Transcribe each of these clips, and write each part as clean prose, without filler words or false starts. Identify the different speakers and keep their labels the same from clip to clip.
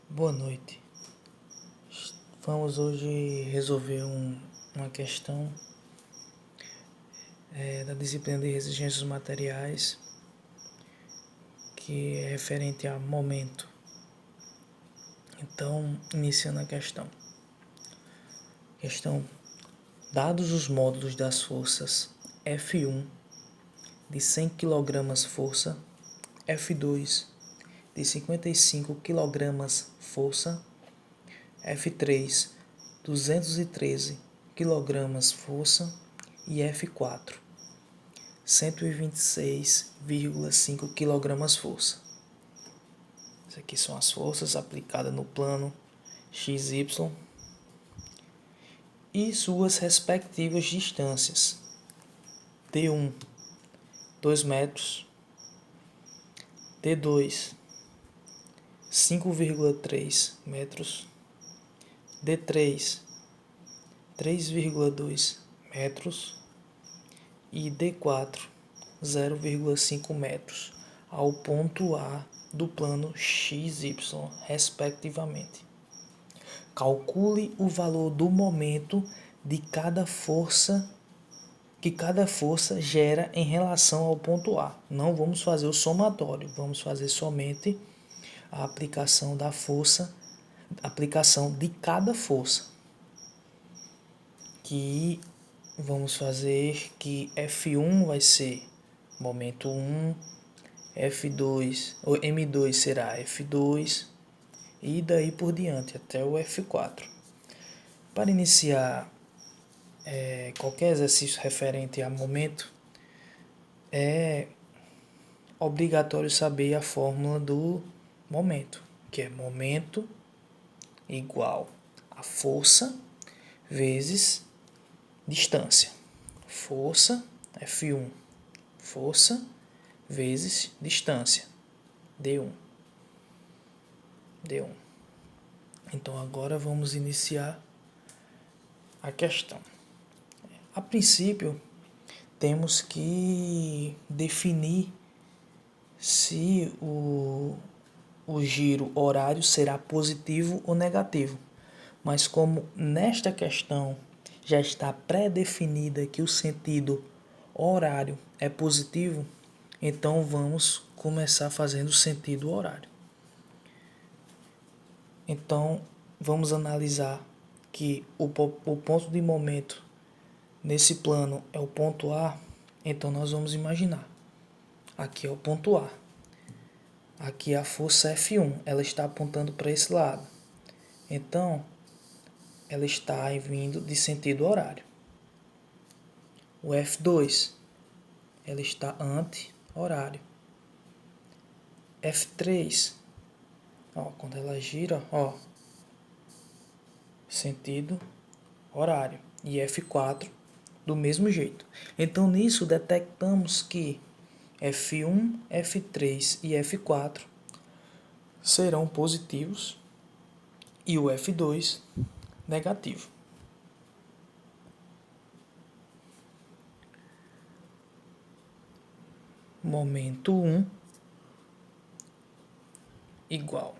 Speaker 1: Boa noite. Vamos hoje resolver uma questão da disciplina de resistências materiais, que é referente a momento. Então, iniciando a questão. Dados os módulos das forças F1 de 100 kg força, F2 de 55 kg força, F3 213 kg força e F4 126,5 kg força. Essas aqui são as forças aplicadas no plano XY e suas respectivas distâncias. D1 2 metros, D2 5,3 metros, D3 3,2 metros e D4 0,5 metros ao ponto A do plano XY, respectivamente. Calcule o valor do momento de cada força que cada força gera em relação ao ponto A. Não vamos fazer o somatório, vamos fazer somente a aplicação da força, aplicação de cada força. Que vamos fazer que F1 vai ser momento 1, F2, ou M2 será F2 e daí por diante até o F4. Para iniciar qualquer exercício referente a momento, é obrigatório saber a fórmula do momento, que é momento igual a força vezes distância. Força, F1, força vezes distância, D1. Então agora vamos iniciar a questão. A princípio, temos que definir se o giro horário será positivo ou negativo. Mas como nesta questão já está pré-definida que o sentido horário é positivo, então vamos começar fazendo o sentido horário. Então vamos analisar que o ponto de momento nesse plano é o ponto A, então nós vamos imaginar. Aqui é o ponto A. Aqui a força F1, ela está apontando para esse lado. Então, ela está vindo de sentido horário. O F2, ela está anti-horário. F3, quando ela gira, sentido horário. E F4, do mesmo jeito. Então, nisso, detectamos que F1, F3 e F4 serão positivos e o F2 negativo. Momento 1 igual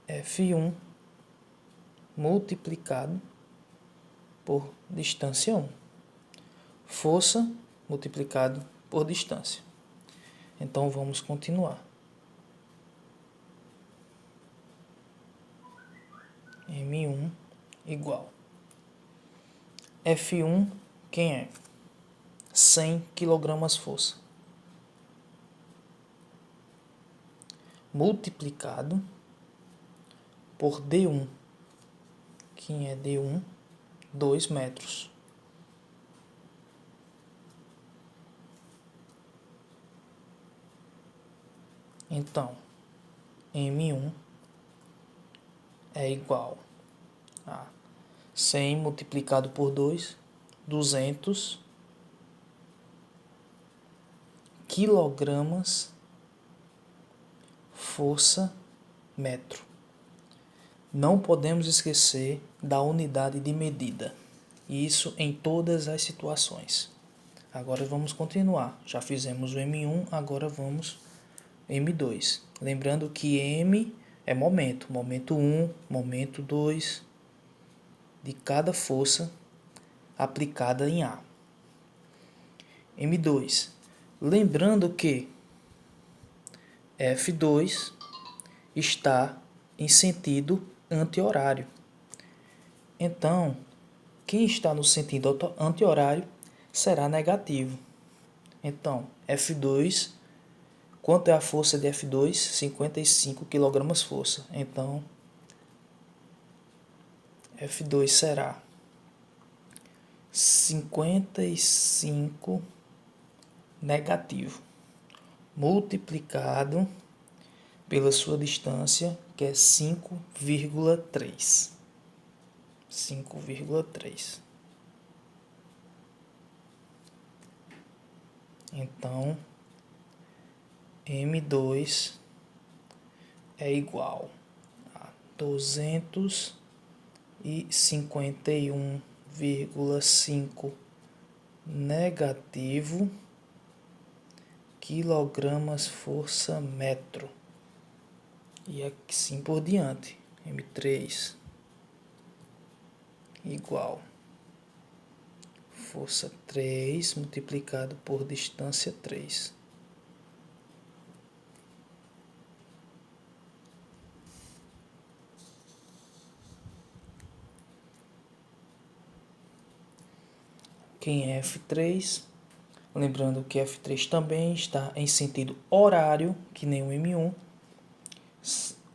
Speaker 1: F1 multiplicado por distância 1. Força multiplicado por distância. Então vamos continuar. M1 igual F1, quem é? 100 kg força. Multiplicado por D1. Quem é D1? 2 metros. Então, M1 é igual a 100 multiplicado por 2, 200 quilogramas força metro. Não podemos esquecer da unidade de medida. Isso em todas as situações. Agora vamos continuar. Já fizemos o M1, agora vamos M2. Lembrando que M é momento, momento 1, momento 2 de cada força aplicada em A. M2. Lembrando que F2 está em sentido anti-horário. Então, quem está no sentido anti-horário será negativo. Então, F2, quanto é a força de F2? 55 kg força. Então, F2 será 55 negativo, multiplicado pela sua distância, que é 5,3. 5,3. Então, M2 é igual a 251,5 negativo quilogramas força metro. E assim por diante. M3 igual força 3 multiplicado por distância 3. Quem é F3? Lembrando que F3 também está em sentido horário, que nem o M1.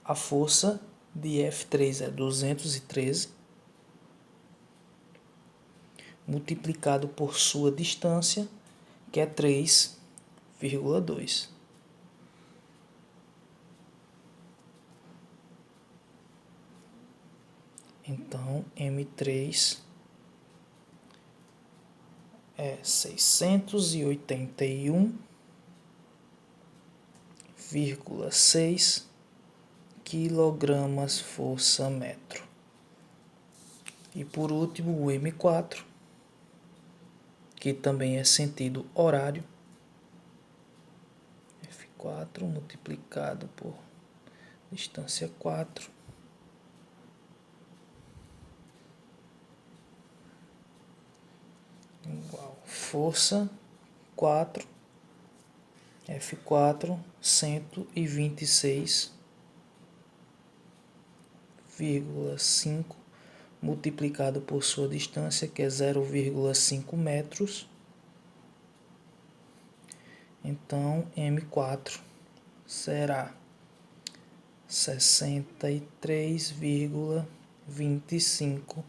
Speaker 1: A força de F3 é 213, multiplicado por sua distância, que é 3,2. Então, M3 é 681,6 quilogramas força metro. E por último, o M4, que também é sentido horário. F4 multiplicado por distância 4. Igual força 4, F4, 126,5 multiplicado por sua distância, que é 0,5 metros. Então, M4 será 63,25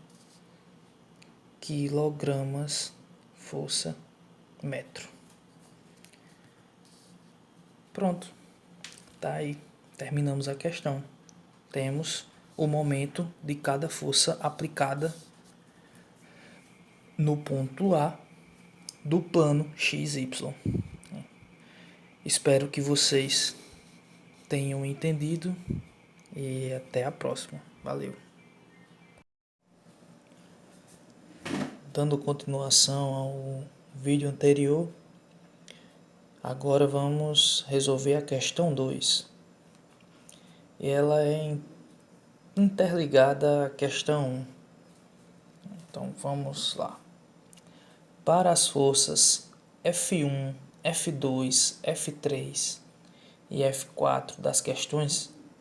Speaker 1: quilogramas força metro. Pronto, tá aí, terminamos a questão. Temos o momento de cada força aplicada no ponto A do plano XY. Espero que vocês tenham entendido e até a próxima. Valeu! Dando continuação ao vídeo anterior, agora vamos resolver a questão 2. Ela é interligada à questão 1. Então vamos lá. Para as forças F1, F2, F3 e F4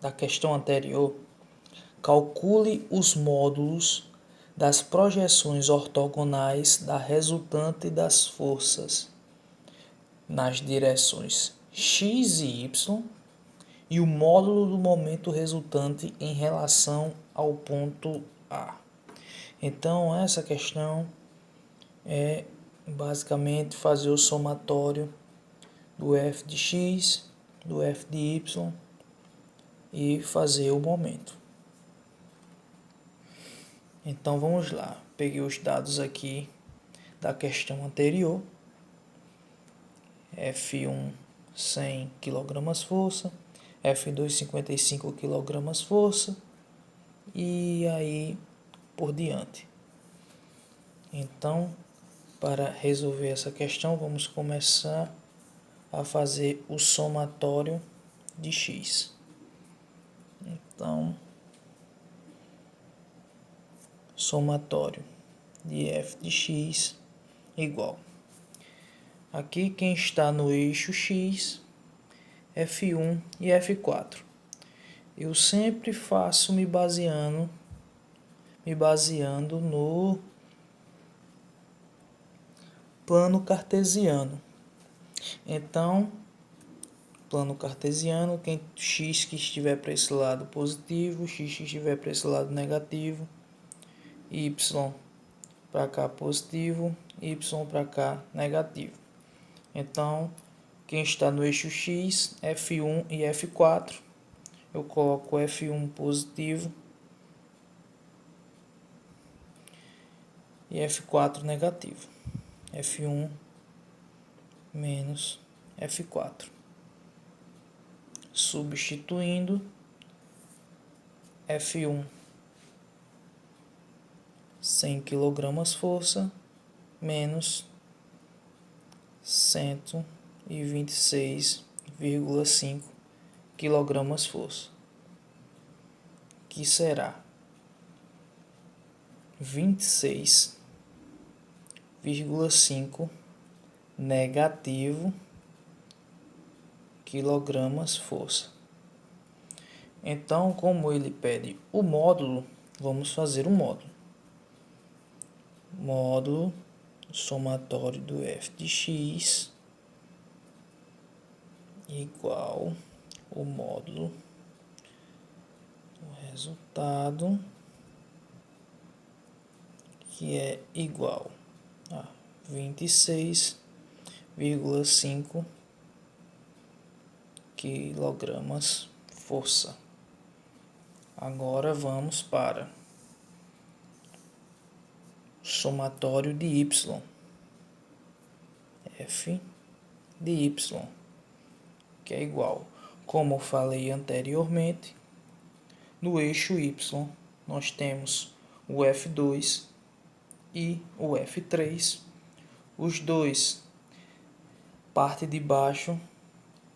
Speaker 1: da questão anterior, calcule os módulos das projeções ortogonais da resultante das forças nas direções x e y e o módulo do momento resultante em relação ao ponto A. Então, essa questão é basicamente fazer o somatório do f de x, do f de y e fazer o momento. Então vamos lá, peguei os dados aqui da questão anterior. F1 100 kg força, F2 55 kg força e aí por diante. Então, para resolver essa questão, vamos começar a fazer o somatório de x. Então, somatório de f de x igual. Aqui quem está no eixo x, F1 e F4. Eu sempre faço me baseando no plano cartesiano. Então, plano cartesiano, x que estiver para esse lado positivo, x que estiver para esse lado negativo, y para cá positivo, y para cá negativo. Então, quem está no eixo x, F1 e F4, eu coloco F1 positivo e F4 negativo. F1 menos F4. Substituindo, F1 100 kg força menos 126,5 kg força, que será 26,5 negativo quilogramas força. Então, como ele pede o módulo, vamos fazer o módulo. Módulo somatório do f de x igual o módulo do resultado, que é igual a 26,5 quilogramas força. Agora vamos para somatório de y, f de y, que é igual, como eu falei anteriormente, no eixo y nós temos o F2 e o F3, os dois parte de baixo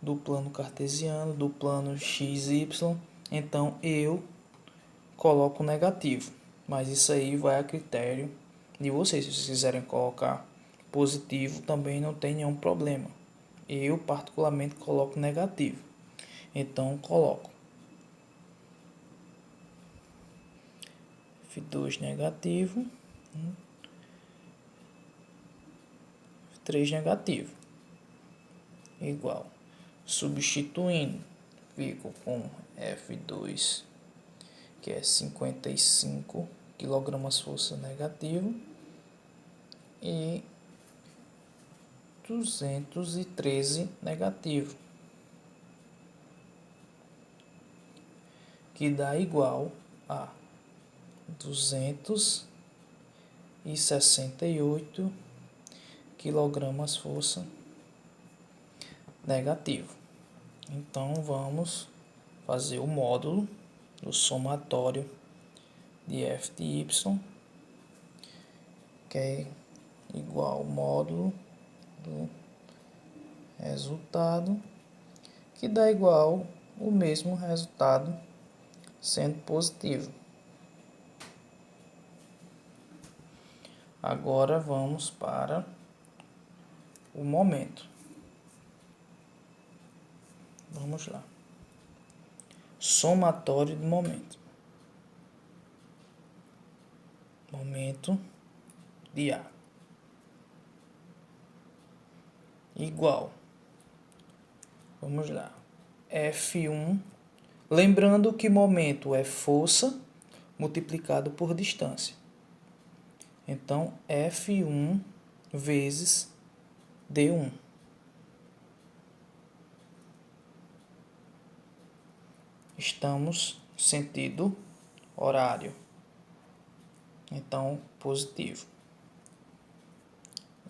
Speaker 1: do plano cartesiano, do plano XY, então eu coloco negativo, mas isso aí vai a critério de vocês. Se vocês quiserem colocar positivo, também não tem nenhum problema. Eu particularmente coloco negativo, então coloco F2 negativo, F3 negativo, igual. Substituindo, fico com F2, que é 55 kg força negativo, e 213 negativo, que dá igual a 268 kg força negativo. Então vamos fazer o módulo do somatório de f de y, que é igual ao módulo do resultado, que dá igual o mesmo resultado sendo positivo. Agora vamos para o momento. Vamos lá. Somatório de momento. Momento de A. Igual. Vamos lá. F1. Lembrando que momento é força multiplicado por distância. Então, F1 vezes D1. Estamos sentido horário. Então, positivo.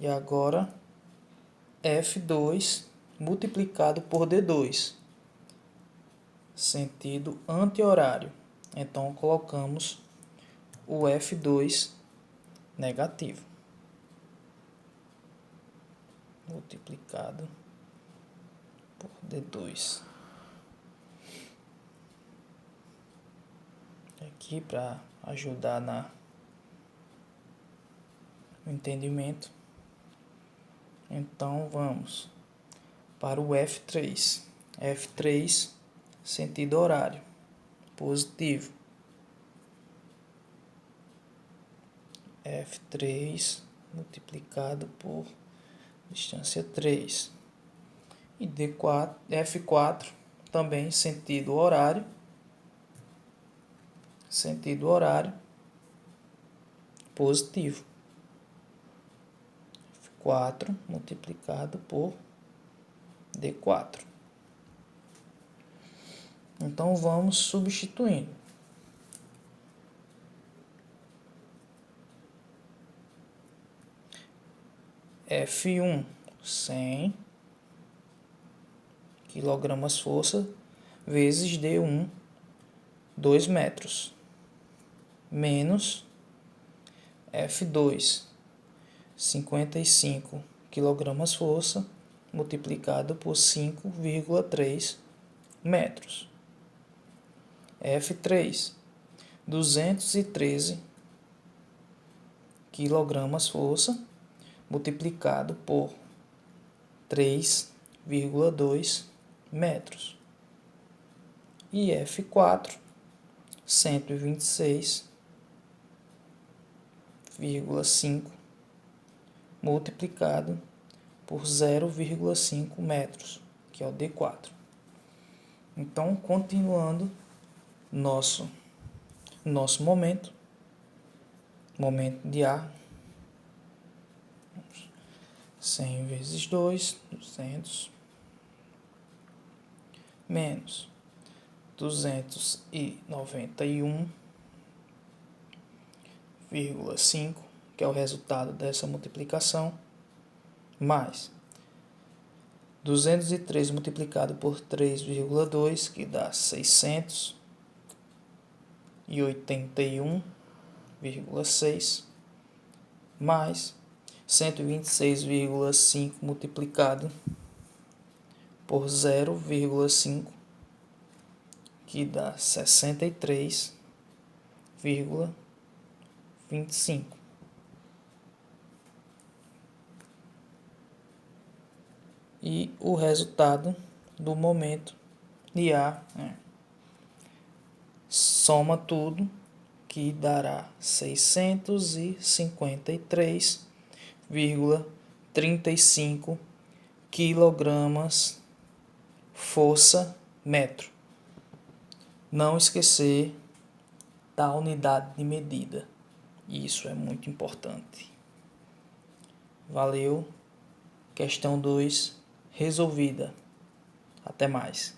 Speaker 1: E agora, F2 multiplicado por D2. Sentido anti-horário. Então, colocamos o F2 negativo. Multiplicado por D2. aqui para ajudar no entendimento. Então vamos para o F3. F3, sentido horário, positivo. F3 multiplicado por distância 3. E D4, F4, também sentido horário, positivo. F4 multiplicado por D4. Então vamos substituindo. F1, 100 kg-força, vezes D1, 2 metros, menos F2, 55 kg-força, multiplicado por 5,3 metros. F3, 213 kg-força, multiplicado por 3,2 metros. E F4, 126,5 multiplicado por 0,5 metros, que é o D4. Então, continuando nosso momento de ar, 100 vezes 2, 200, menos 291,5, que é o resultado dessa multiplicação, mais 213 multiplicado por 3,2, que dá 681,6, mais 126,5 multiplicado por 0,5, que dá 63,25. E o resultado do momento de ar, soma tudo, que dará 653,35 quilogramas força metro. Não esquecer da unidade de medida. Isso é muito importante. Valeu. Questão 2 resolvida. Até mais.